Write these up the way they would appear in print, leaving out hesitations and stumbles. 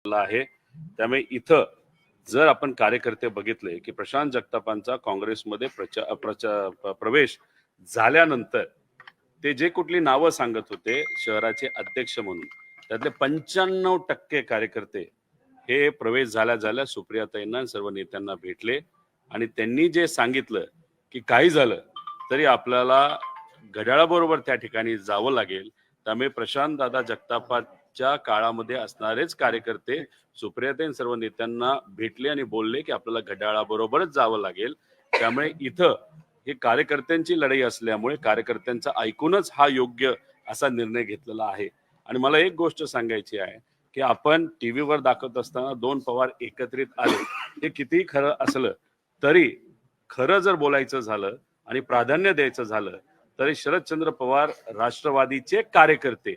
आहे. त्यामुळे इथं जर आपण कार्यकर्ते बघितले की प्रशांत जगतापांचा काँग्रेसमध्ये प्रवेश झाल्यानंतर ते जे कुठली नावं सांगत होते शहराचे अध्यक्ष म्हणून, त्यातले 95% कार्यकर्ते हे प्रवेश झाल्या सुप्रियाताईंना सर्व नेत्यांना भेटले आणि त्यांनी जे सांगितलं की काही झालं तरी आपल्याला घड्याळाबरोबर त्या ठिकाणी जावं लागेल. त्यामुळे प्रशांत दादा जगतापाच्या काळामध्ये असणारेच कार्यकर्ते सुप्रियाताईं सर्व नेत्यांना भेटले आणि बोलले की आपल्याला घड्याळाबरोबरच जावं लागेल. त्यामुळे इथं ही कार्यकर्त्यांची लढाई असल्यामुळे कार्यकर्त्यांचं ऐकूनच हा योग्य असा निर्णय घेतलेला आहे. आणि मला एक गोष्ट सांगायची आहे की आपण टीव्हीवर दाखवत असताना दोन पवार एकत्रित आले, हे कितीही खरं असलं तरी खरं जर बोलायचं झालं आणि प्राधान्य द्यायचं झालं तरी शरदचंद्र पवार राष्ट्रवादीचे कार्यकर्ते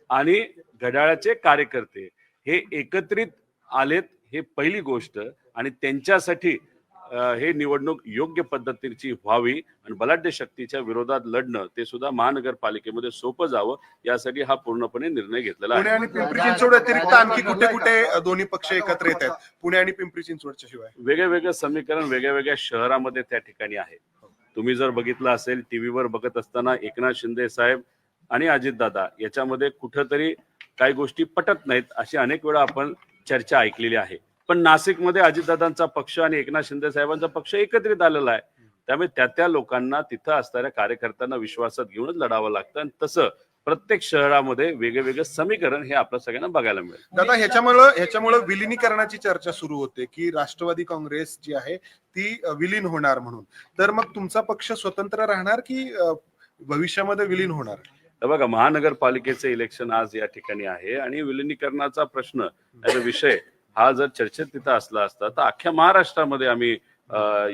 आणि घड्याळाचे कार्यकर्ते हे एकत्रित आलेत, हे पहिली गोष्ट. आणि त्यांच्यासाठी हे निवडणूक योग्य पद्धतीची व्हावी आणि बलाढ्य शक्तीच्या विरोधात लढणं ते सुद्धा महानगरपालिकेमध्ये सोपं जावं यासाठी हा पूर्णपणे निर्णय घेतलेला आहे. पुणे आणि पिंपरी चिंचवड व्यतिरिक्त आणखी कुठे कुठे दोन्ही पक्ष एकत्र येत आहेत? पुणे आणि पिंपरी चिंचवडच्या शिवाय वेगवेगळं समीकरण वेगवेगळ्या शहरामध्ये त्या ठिकाणी आहे. तुम्ही जर बघितलं असेल टीव्हीवर बघत असताना एकनाथ शिंदे साहेब आणि अजितदादा याच्यामध्ये कुठंतरी काही गोष्टी पटत नाहीत अशी अनेक वेळा आपण चर्चा ऐकलेली आहे. पण नाशिकमध्ये अजितदादांचा पक्ष आणि एकनाथ शिंदे साहेबांचा पक्ष एकत्रित आलेला आहे. त्यामुळे त्या लोकांना तिथं असणाऱ्या कार्यकर्त्यांना विश्वासात घेऊनच लढावं लागतं आणि तसं प्रत्येक शहरामध्ये वेगवेगळं समीकरण हे आपल्या सगळ्यांना बघायला मिळेल. दादा ह्याच्यामुळे विलिनीकरणाची चर्चा सुरू होते की राष्ट्रवादी काँग्रेस जी आहे ती विलीन होणार म्हणून. तर मग तुमचा पक्ष स्वतंत्र राहणार की भविष्यामध्ये विलीन होणार? बघा, महानगरपालिकेचं इलेक्शन आज या ठिकाणी आहे आणि विलिनीकरणाचा प्रश्न विषय हा जर चर्चेत तिथं असला असता तर अख्ख्या महाराष्ट्रामध्ये आम्ही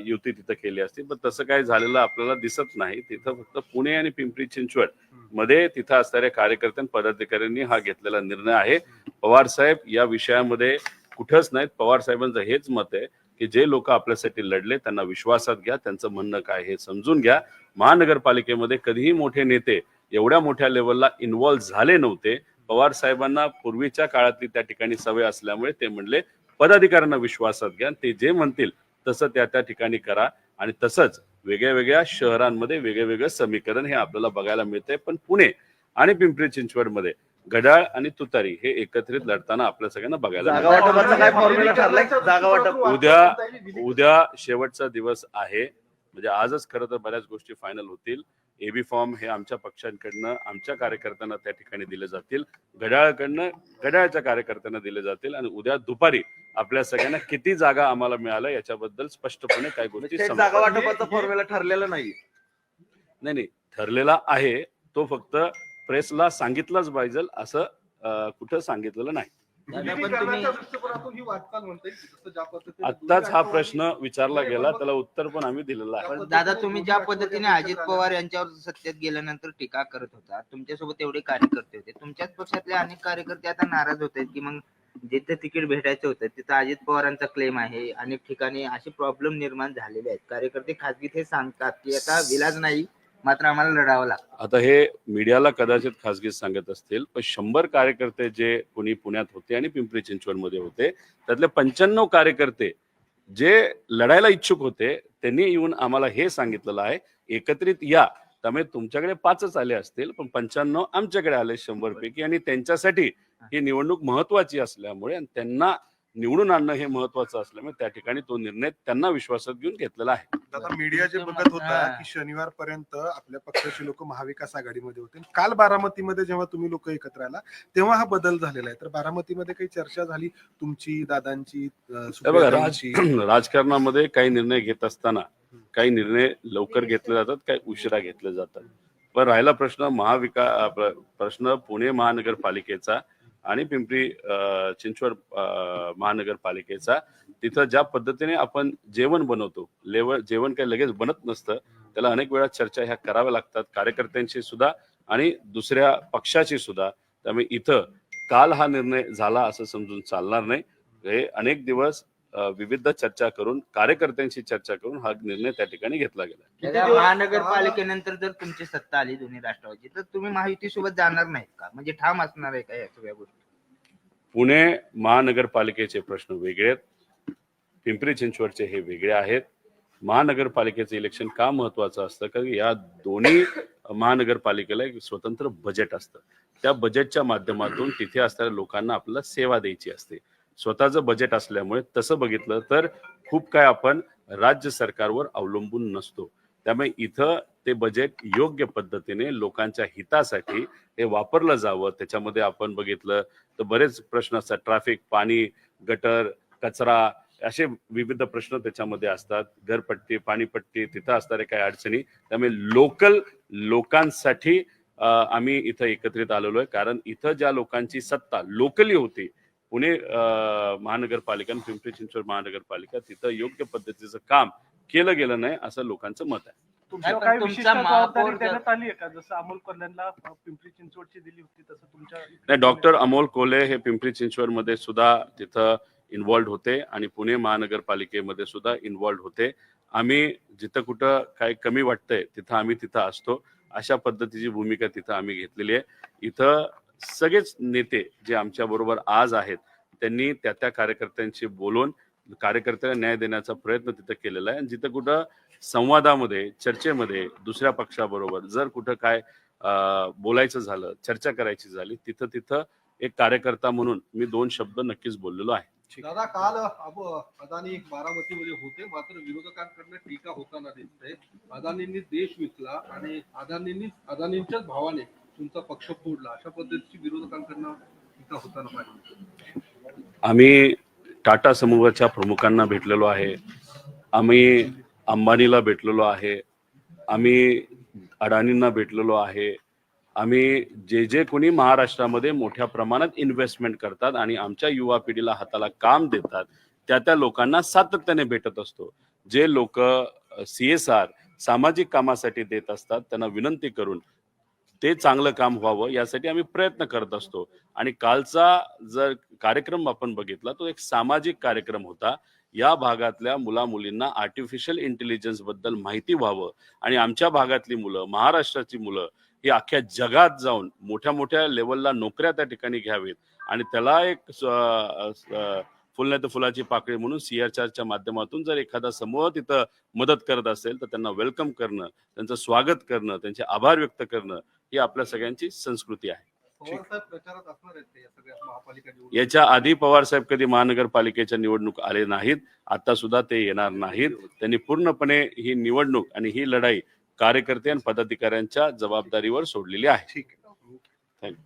युती तिथं केली असती. पण तसं काही झालेलं आपल्याला दिसत नाही. तिथं फक्त पुणे आणि पिंपरी चिंचवड मध्ये तिथं असणाऱ्या कार्यकर्त्यांनी पदाधिकाऱ्यांनी हा घेतलेला निर्णय आहे. पवार साहेब या विषयामध्ये कुठंच नाहीत. पवार साहेबांचं हेच मत आहे की जे लोक आपल्यासाठी लढले त्यांना विश्वासात घ्या, त्यांचं म्हणणं काय हे समजून घ्या. महानगरपालिकेमध्ये कधीही मोठे नेते एवढ्या मोठ्या लेवलला इन्व्हॉल्व्ह झाले नव्हते. पवार साहेबांना पूर्वीच्या काळातली त्या ठिकाणी सवय असल्यामुळे ते म्हणले पदाधिकाऱ्यांना विश्वासात घ्या, ते जे म्हणतील तसं त्या ठिकाणी करा. आणि तसंच वेगळ्या शहरांमध्ये वेगवेगळं समीकरण हे आपल्याला बघायला मिळतंय. पण पुणे आणि पिंपरी चिंचवड मध्ये घड्याळ आणि तुतारी हे एकत्रित लढताना आपल्या सगळ्यांना बघायला उद्या शेवटचा दिवस आहे. म्हणजे आजच खरं तर बऱ्याच गोष्टी फायनल होतील. एबी फॉर्म हे आमच्या पक्षांकडनं आमच्या कार्यकर्त्यांना त्या ठिकाणी दिले जातील, घड्याळकडनं घड्याळच्या कार्यकर्त्यांना दिले जातील आणि उद्या दुपारी आपल्या सगळ्यांना किती जागा आम्हाला मिळाल्या याच्याबद्दल स्पष्टपणे काही गोष्टी जागा वाटपाचा फॉर्म्युला ठरलेला नाही ठरलेला आहे. तो फक्त प्रेसला सांगितलंच पाहिजे असं कुठं सांगितलेलं नाही. आत्ताच हा प्रश्न विचारला गेला, त्याला उत्तर पण आम्ही दिलेलं आहे. दादा, तुम्ही ज्या पद्धतीने अजित पवार यांच्यावर सत्तेत गेल्यानंतर टीका करत होता, तुमच्यासोबत एवढे कार्यकर्ते होते, तुमच्याच पक्षातले अनेक कार्यकर्ते आता नाराज होत आहेत की मग जिथे तिकीट भेटायचं होतं तिथं अजित पवारांचा क्लेम आहे. अनेक ठिकाणी असे प्रॉब्लेम निर्माण झालेले आहेत. कार्यकर्ते खासगीत हे सांगतात की आता विलाज नाही, मात्र आम्हाला लढावं लागतं. आता हे मीडियाला कदाचित खासगीत सांगत असतील, पण 100 कार्यकर्ते जे कोणी पुण्यात होते आणि पिंपरी चिंचवड मध्ये होते त्यातले 95 कार्यकर्ते जे लढायला इच्छुक होते त्यांनी येऊन आम्हाला हे सांगितलेलं आहे एकत्रित या. त्यामुळे तुमच्याकडे 5च आले असतील पण 95 आमच्याकडे आले 100 पैकी. आणि त्यांच्यासाठी ही निवडणूक महत्वाची असल्यामुळे आणि त्यांना निवडून आणणं हे महत्वाचं असल्यामुळे त्या ठिकाणी तो निर्णय त्यांना विश्वासात घेऊन घेतलेला आहे. आता मीडिया जे बघत होता की शनिवारपर्यंत आपल्या पक्षाची लोक महाविकास आघाडीमध्ये होते. काल बारामतीमध्ये जेव्हा तुम्ही लोक एकत्र आला तेव्हा हा बदल झालेला आहे. तर बारामतीमध्ये काही चर्चा झाली तुमची, दादांची? राजकारणामध्ये काही निर्णय घेत असताना काही निर्णय लवकर घेतले जातात, काही उशिरा घेतले जातात. पण राहिला प्रश्न पुणे महानगरपालिकेचा आणि पिंपरी चिंचवड महानगरपालिकेचा, तिथं ज्या पद्धतीने आपण जेवण बनवतो, जेवण काही लगेच बनत नसतं, त्याला अनेक वेळा चर्चा ह्या कराव्या लागतात कार्यकर्त्यांशी सुद्धा आणि दुसऱ्या पक्षाची सुद्धा. त्यामुळे इथं काल हा निर्णय झाला असं समजून चालणार नाही. हे अनेक दिवस विविध चर्चा करून कार्यकर्त्यांशी चर्चा करून हा निर्णय त्या ठिकाणी घेतला गेला. महानगरपालिकेनंतर जर तुमची सत्ता आली दोन्ही राष्ट्रवादी तर तुम्ही महायुती सोबत जाणार नाहीत का? म्हणजे ठाम असणार आहे का या सगळ्या गोष्टी? पुणे महानगरपालिकेचे प्रश्न वेगळे आहेत, पिंपरी चिंचवडचे हे वेगळे आहेत. महानगरपालिकेचं इलेक्शन का महत्वाचं असतं, कारण या दोन्ही महानगरपालिकेला एक स्वतंत्र बजेट असतं. त्या बजेटच्या माध्यमातून तिथे असणाऱ्या लोकांना आपल्याला सेवा द्यायची असते. स्वतःचं बजेट असल्यामुळे तसं बघितलं तर खूप काय आपण राज्य सरकारवर अवलंबून नसतो. त्यामुळे इथं ते बजेट योग्य पद्धतीने लोकांच्या हितासाठी हे वापरलं जावं. त्याच्यामध्ये आपण बघितलं तर बरेच प्रश्न असतात, ट्रॅफिक, पाणी, गटर, कचरा, असे विविध प्रश्न त्याच्यामध्ये असतात. घरपट्टी, पाणीपट्टी, तिथं असणाऱ्या काही अडचणी. त्यामुळे लोकांसाठी आम्ही इथं एकत्रित आलेलो आहे, कारण इथं ज्या लोकांची सत्ता लोकली होती, पुणे महानगरपालिका आणि पिंपरी चिंचवड महानगरपालिका, तिथं योग्य पद्धतीचं काम केलं गेलं नाही असं लोकांचं मत आहे. तुमच्यावर पण काय तुमचा विशिष्ट महापौर जबाबदारी जर- देण्यात आली आहे का? जसं अमोल कल्याणला पिंपरी चिंचवडची दिली होती तसं तुमच्या नाही, डॉक्टर अमोल कोल्हे हे पिंपरी चिंचवड मध्ये सुद्धा तिथं इन्व्हॉल्ड होते आणि पुणे महानगरपालिकेमध्ये सुद्धा इन्व्हॉल्ड होते. आम्ही जिथं कुठं काही कमी वाटतंय तिथं आम्ही तिथं असतो. अशा पद्धतीची भूमिका तिथं आम्ही घेतलेली आहे. इथं सगळेच नेते जे आमच्या बरोबर आज आहेत त्यांनी त्या कार्यकर्त्यांशी बोलून कार्यकर्त्यांना न्याय देण्याचा प्रयत्न तिथं केलेला आहे. आणि जिथं कुठं संवादामध्ये, चर्चेमध्ये दुसऱ्या पक्षाबरोबर जर कुठं काय बोलायचं झालं, चर्चा करायची झाली, तिथं एक कार्यकर्ता म्हणून मी 2 शब्द नक्कीच बोललेलो आहे. दादा, काल अदानी बारामतीमध्ये होते, मात्र विरोधकांकडनं टीका होताना दिसते. अदानींनी देश विकला आणि अदानींच्याच भावाने तुमचा पक्ष फोडला, अशा पद्धतीची विरोधकांकडनं टीका होताना पाहिजे. आम्ही टाटा समूहाच्या प्रमुखांना भेटलेलो आहे, आम्ही अंबानीला भेटलेलो आहे, आम्ही अडाणींना भेटलेलो आहे, आम्ही जे कोणी महाराष्ट्रामध्ये मोठ्या प्रमाणात इन्व्हेस्टमेंट करतात आणि आमच्या युवा पिढीला हाताला काम देतात त्या लोकांना सातत्याने भेटत असतो. जे लोक CSR सामाजिक कामासाठी देत असतात त्यांना विनंती करून ते चांगलं काम व्हावं यासाठी आम्ही प्रयत्न करत असतो. आणि कालचा जर कार्यक्रम आपण बघितला तो एक सामाजिक कार्यक्रम होता. या भागातल्या मुलींना आर्टिफिशियल इंटेलिजन्स बद्दल माहिती व्हावं आणि आमच्या भागातली मुलं, महाराष्ट्राची मुलं ही अख्ख्या जगात जाऊन मोठ्या मोठ्या लेवलला नोकऱ्या त्या ठिकाणी घ्यावेत आणि त्याला एक फुल नाही तर फुलाची पाकळी म्हणून CSRच्या माध्यमातून जर एखादा समूह तिथं मदत करत असेल तर त्यांना वेलकम करणं, त्यांचं स्वागत करणं, त्यांचे आभार व्यक्त करणं ही आपल्या सगळ्यांची संस्कृती आहे. पवार साहेब प्रचारात असणार आहेत या सगळ्या महापालिका निवडणुकीत? याच्या आधी पवार साहेब कधी महानगरपालिकेच्या निवडणूक आले नाहीत, आता सुद्धा ते येणार नाहीत. त्यांनी पूर्णपणे ही निवडणूक आणि ही लढाई कार्यकर्ते आणि पदाधिकाऱ्यांच्या जबाबदारीवर सोडलेली आहे. ठीक आहे. थँक्यू.